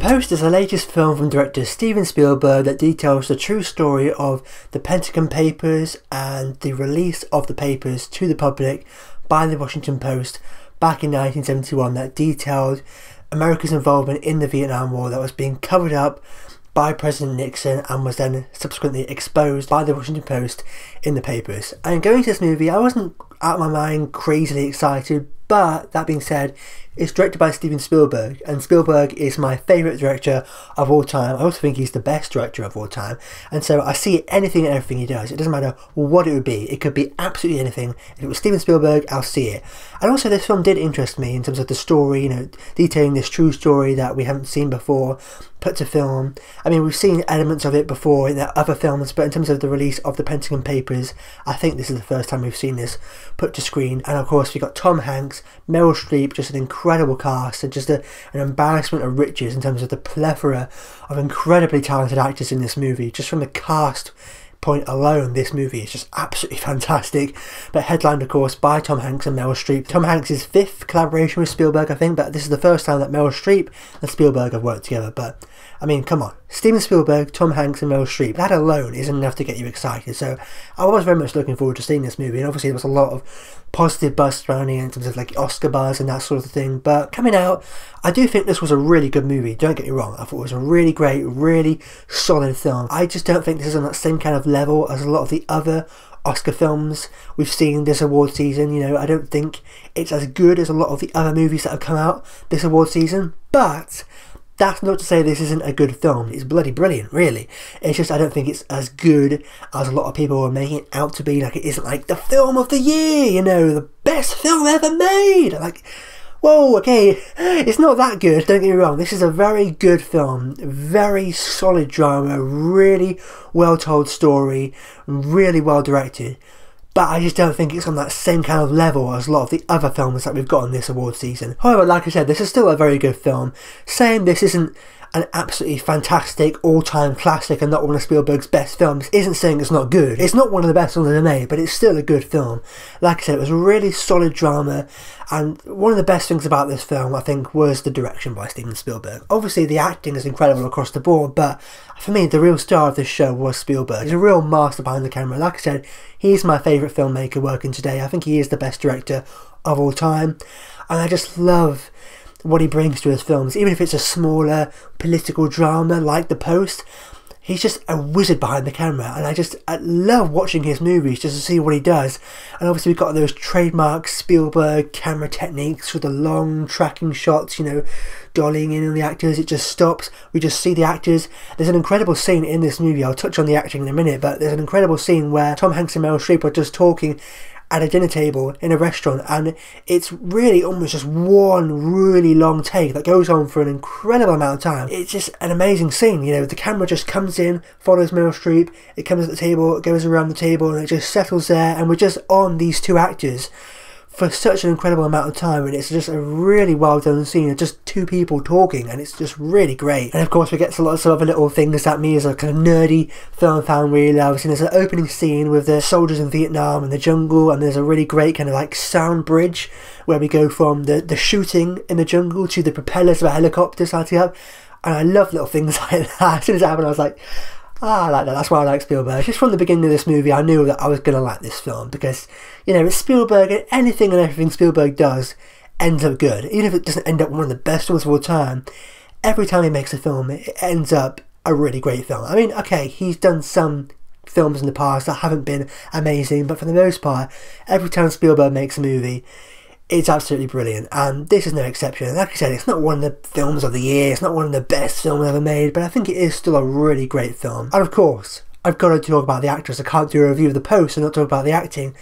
Post is the latest film from director Steven Spielberg that details the true story of the Pentagon Papers and the release of the papers to the public by the Washington Post back in 1971 that detailed America's involvement in the Vietnam War that was being covered up by President Nixon and was then subsequently exposed by the Washington Post in the papers. And going to this movie, I wasn't out of my mind crazily excited, but that being said, it's directed by Steven Spielberg, and Spielberg is my favourite director of all time. I also think he's the best director of all time, and so I see anything and everything he does. It doesn't matter what it would be. It could be absolutely anything. If it was Steven Spielberg, I'll see it. And also this film did interest me in terms of the story, you know, detailing this true story that we haven't seen before, put to film. I mean, we've seen elements of it before in the other films, but in terms of the release of the Pentagon Papers, I think this is the first time we've seen this put to screen. And of course, we've got Tom Hanks, Meryl Streep, just an incredible cast, and just an embarrassment of riches in terms of the plethora of incredibly talented actors in this movie. Just from the cast point alone, this movie is just absolutely fantastic, but headlined of course by Tom Hanks and Meryl Streep. Tom Hanks' fifth collaboration with Spielberg, I think, but this is the first time that Meryl Streep and Spielberg have worked together. But I mean, come on, Steven Spielberg, Tom Hanks and Meryl Streep, that alone isn't enough to get you excited. So I was very much looking forward to seeing this movie, and obviously there was a lot of positive buzz surrounding it in terms of like Oscar buzz and that sort of thing. But coming out, I do think this was a really good movie, don't get me wrong. I thought it was a really great, really solid film. I just don't think this is on that same kind of level as a lot of the other Oscar films we've seen this award season. You know, I don't think it's as good as a lot of the other movies that have come out this award season, but that's not to say this isn't a good film. It's bloody brilliant, really. It's just I don't think it's as good as a lot of people are making it out to be. Like, it isn't like the film of the year, you know, the best film ever made. Like, whoa, okay, it's not that good, don't get me wrong. This is a very good film, very solid drama, really well told story, really well directed. But I just don't think it's on that same kind of level as a lot of the other films that we've got on this award season. However, like I said, this is still a very good film. Saying this isn't an absolutely fantastic all-time classic and not one of Spielberg's best films isn't saying it's not good. It's not one of the best films ever made, but it's still a good film. Like I said, it was a really solid drama, and one of the best things about this film, I think, was the direction by Steven Spielberg. Obviously, the acting is incredible across the board, but for me, the real star of this show was Spielberg. He's a real master behind the camera. Like I said, he's my favourite filmmaker working today. I think he is the best director of all time, and I just love what he brings to his films. Even if it's a smaller political drama like The Post, he's just a wizard behind the camera, and I love watching his movies just to see what he does. And obviously we've got those trademark Spielberg camera techniques with the long tracking shots, you know, dollying in on the actors. It just stops, we just see the actors. There's an incredible scene in this movie, I'll touch on the acting in a minute, but there's an incredible scene where Tom Hanks and Meryl Streep are just talking at a dinner table in a restaurant, and it's really almost just one really long take that goes on for an incredible amount of time. It's just an amazing scene, you know, the camera just comes in, follows Meryl Streep, it comes at the table, it goes around the table, and it just settles there, and we're just on these two actors for such an incredible amount of time, and it's just a really well done scene of just two people talking, and it's just really great. And of course we get to lots of other little things that me as a kind of nerdy film fan really loves. And there's an opening scene with the soldiers in Vietnam and the jungle, and there's a really great kind of like sound bridge where we go from the shooting in the jungle to the propellers of a helicopter starting up, and I love little things like that. As soon as it happened I was like, I like that, that's why I like Spielberg. Just from the beginning of this movie I knew that I was going to like this film, because, you know, it's Spielberg, and anything and everything Spielberg does ends up good. Even if it doesn't end up one of the best films of all time, every time he makes a film it ends up a really great film. I mean, okay, he's done some films in the past that haven't been amazing, but for the most part, every time Spielberg makes a movie, it's absolutely brilliant, and this is no exception. Like I said, it's not one of the films of the year, it's not one of the best films ever made, but I think it is still a really great film. And of course, I've got to talk about the actors. I can't do a review of The Post and not talk about the acting.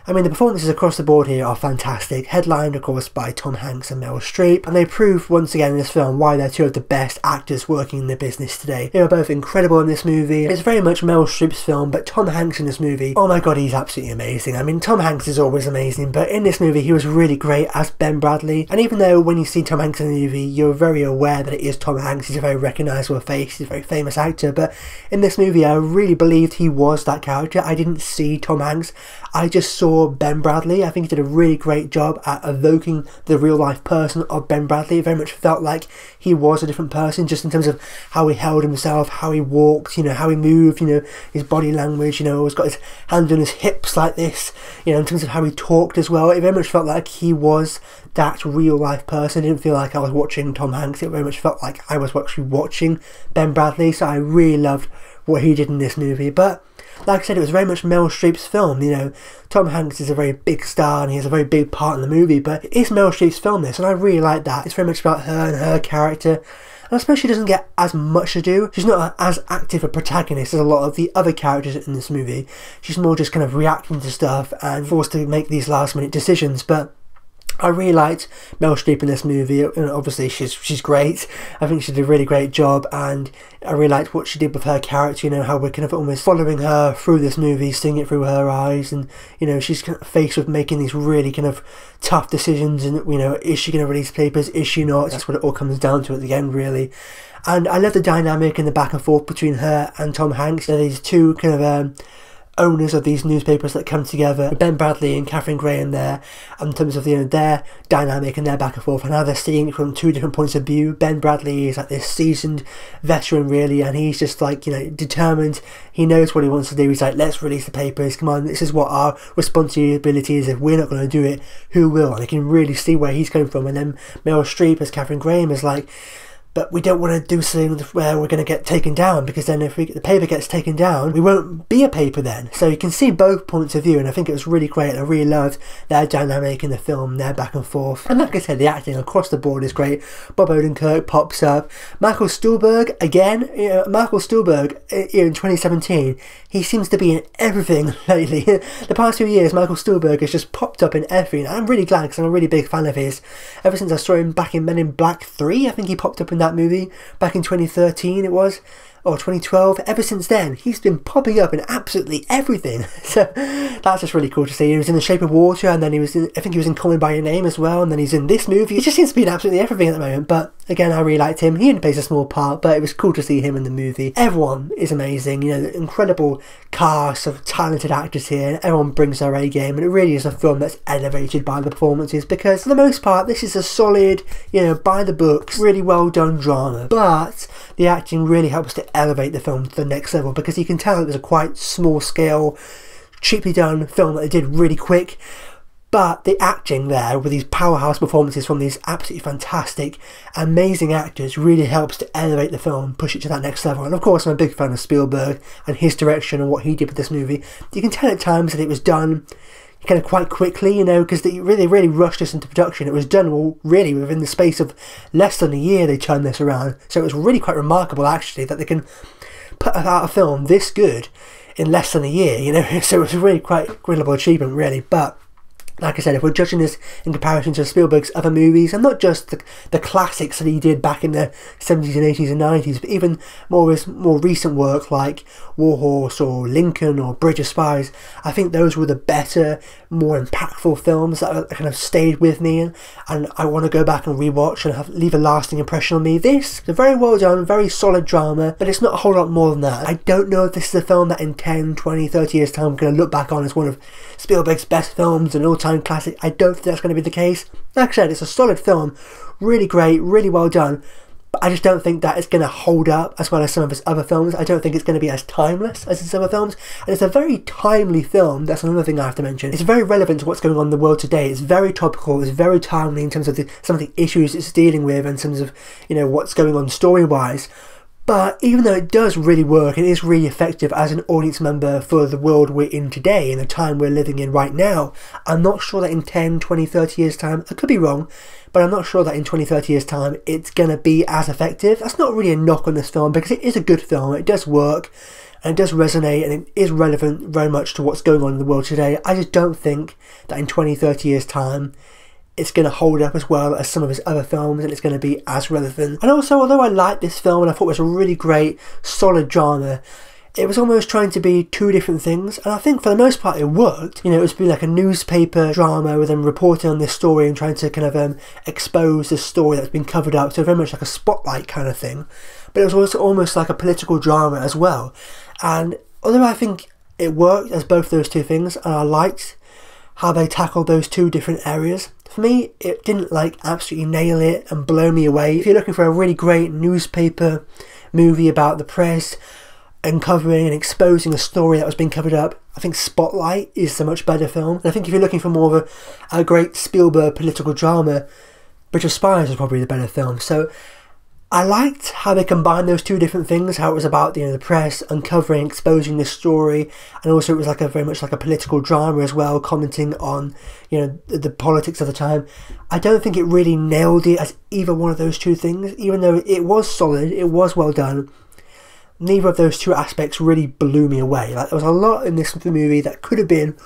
I mean, the performances across the board here are fantastic, headlined of course by Tom Hanks and Meryl Streep, and they prove once again in this film why they're two of the best actors working in the business today. They are both incredible in this movie. It's very much Meryl Streep's film, but Tom Hanks in this movie, oh my god, he's absolutely amazing. I mean, Tom Hanks is always amazing, but in this movie he was really great as Ben Bradley. And even though when you see Tom Hanks in the movie you're very aware that it is Tom Hanks, he's a very recognisable face, he's a very famous actor, but in this movie I really believed he was that character. I didn't see Tom Hanks, I just saw saw Ben Bradley. I think he did a really great job at evoking the real life person of Ben Bradley. It very much felt like he was a different person, just in terms of how he held himself, how he walked, how he moved, his body language, always got his hands on his hips like this, in terms of how he talked as well. It very much felt like he was that real life person. It didn't feel like I was watching Tom Hanks. It very much felt like I was actually watching Ben Bradley. So I really loved what he did in this movie. But like I said, it was very much Meryl Streep's film. Tom Hanks is a very big star and he has a very big part in the movie, but it's Meryl Streep's film, this, and I really like that. It's very much about her and her character, and I suppose she doesn't get as much to do. She's not as active a protagonist as a lot of the other characters in this movie. She's more just kind of reacting to stuff and forced to make these last minute decisions. But I really liked Meryl Streep in this movie, and obviously she's great. I think she did a really great job, and I really liked what she did with her character, how we're kind of almost following her through this movie, seeing it through her eyes, and she's kind of faced with making these really kind of tough decisions, and is she going to release papers, is she not? That's what it all comes down to at the end, really. And I love the dynamic and the back and forth between her and Tom Hanks. These two kind of owners of these newspapers that come together, Ben Bradley and Katharine Graham there, in terms of their dynamic and their back and forth, and how they're seeing it from two different points of view. Ben Bradley is like this seasoned veteran, really, and he's just like determined. He knows what he wants to do. He's like, let's release the papers, come on, this is what our responsibility is. If we're not going to do it, who will? And I can really see where he's coming from. And then Meryl Streep as Katharine Graham is like, but we don't want to do something where we're going to get taken down, because then if the paper gets taken down, we won't be a paper then. So you can see both points of view, and I think it was really great. I really loved their dynamic in the film, their back and forth. And like I said, the acting across the board is great. Bob Odenkirk pops up. Michael Stuhlbarg, again, Michael Stuhlbarg in 2017, he seems to be in everything lately. The past few years, Michael Stuhlbarg has just popped up in everything. I'm really glad, because I'm a really big fan of his. Ever since I saw him back in Men in Black 3, I think he popped up in that movie back in 2013 it was, or 2012. Ever since then, he's been popping up in absolutely everything. So that's just really cool to see. He was in The Shape of Water, and then he was in, I think he was in Call Me By Your Name as well, and then he's in this movie. He just seems to be in absolutely everything at the moment. But again, I really liked him. He only plays a small part, but it was cool to see him in the movie. Everyone is amazing. The incredible cast of talented actors here, and everyone brings their A game, and it really is a film that's elevated by the performances, because for the most part, this is a solid, by the books, really well done drama. But the acting really helps to elevate the film to the next level, because you can tell it was a quite small scale, cheaply done film that they did really quick. But the acting there, with these powerhouse performances from these absolutely fantastic, amazing actors, really helps to elevate the film, push it to that next level. And of course, I'm a big fan of Spielberg and his direction and what he did with this movie. You can tell at times that it was done kind of quite quickly, because they really rushed this into production. It was done really within the space of less than a year. They turned this around, so it was really quite remarkable actually that they can put out a film this good in less than a year. So it was a really quite incredible achievement, really. But like I said, if we're judging this in comparison to Spielberg's other movies, and not just the classics that he did back in the 70s and 80s and 90s, but even more recent work like War Horse or Lincoln or Bridge of Spies, I think those were the better, more impactful films that kind of stayed with me, and I want to go back and rewatch and leave a lasting impression on me. This is a very well done, very solid drama, but it's not a whole lot more than that. I don't know if this is a film that in 10, 20, 30 years time I'm going to look back on as one of Spielberg's best films, an all-time classic. I don't think that's going to be the case. Like I said, it's a solid film, really great, really well done, but I just don't think that it's going to hold up as well as some of his other films. I don't think it's going to be as timeless as his other films, and it's a very timely film. That's another thing I have to mention. It's very relevant to what's going on in the world today. It's very topical, it's very timely in terms of some of the issues it's dealing with, in terms of what's going on story-wise. But even though it does really work, it is really effective as an audience member for the world we're in today, in the time we're living in right now. I'm not sure that in 10, 20, 30 years time, I could be wrong, but I'm not sure that in 20, 30 years time it's going to be as effective. That's not really a knock on this film, because it is a good film, it does work, and it does resonate, and it is relevant very much to what's going on in the world today. I just don't think that in 20, 30 years time it's going to hold up as well as some of his other films, and it's going to be as relevant. And also, although I liked this film and I thought it was a really great, solid drama, it was almost trying to be two different things, and I think for the most part it worked. It was being like a newspaper drama with them reporting on this story and trying to kind of expose this story that's been covered up, so very much like a spotlight kind of thing. But it was also almost like a political drama as well. And although I think it worked as both those two things, and I liked how they tackled those two different areas. For me, it didn't like absolutely nail it and blow me away. If you're looking for a really great newspaper movie about the press, uncovering and exposing a story that was being covered up, I think Spotlight is a much better film. And I think if you're looking for more of a great Spielberg political drama, Bridge of Spies is probably the better film. So I liked how they combined those two different things, how it was about, you know, the press uncovering, exposing this story, and also it was like a very much like a political drama as well, commenting on, you know, the politics of the time. I don't think it really nailed it as either one of those two things, even though it was solid, it was well done. Neither of those two aspects really blew me away. Like, there was a lot in this movie that could have been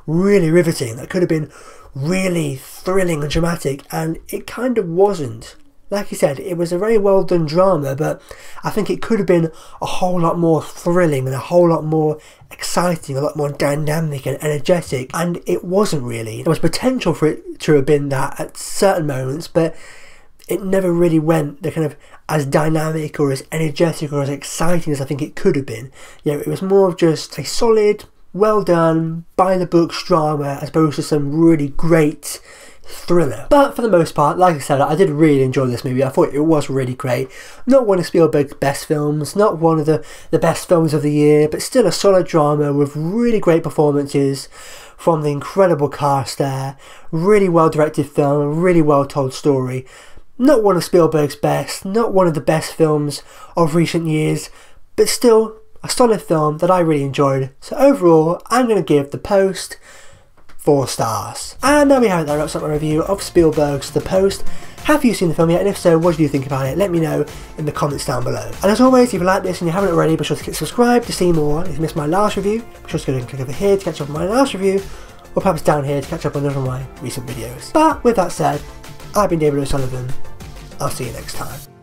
really riveting, that could have been really thrilling and dramatic, and it kind of wasn't. Like I said, it was a very well done drama, but I think it could have been a whole lot more thrilling and a whole lot more exciting, a lot more dynamic and energetic, and it wasn't really. There was potential for it to have been that at certain moments, but it never really went the kind of as dynamic or as energetic or as exciting as I think it could have been. You know, it was more of just a solid, well done, by the books drama as opposed to some really great thriller. But for the most part, like I said, I did really enjoy this movie. I thought it was really great. Not one of Spielberg's best films, not one of the best films of the year, but still a solid drama with really great performances from the incredible cast there. Really well directed film, a really well told story. Not one of Spielberg's best, not one of the best films of recent years, but still a solid film that I really enjoyed. So overall, I'm going to give The Post 4 stars. And there we have it, that wraps up my review of Spielberg's The Post. Have you seen the film yet? And if so, what do you think about it? Let me know in the comments down below. And as always, if you like this and you haven't already, be sure to click subscribe to see more. If you missed my last review, be sure to go and click over here to catch up on my last review, or perhaps down here to catch up on one of my recent videos. But with that said, I've been David O'Sullivan. I'll see you next time.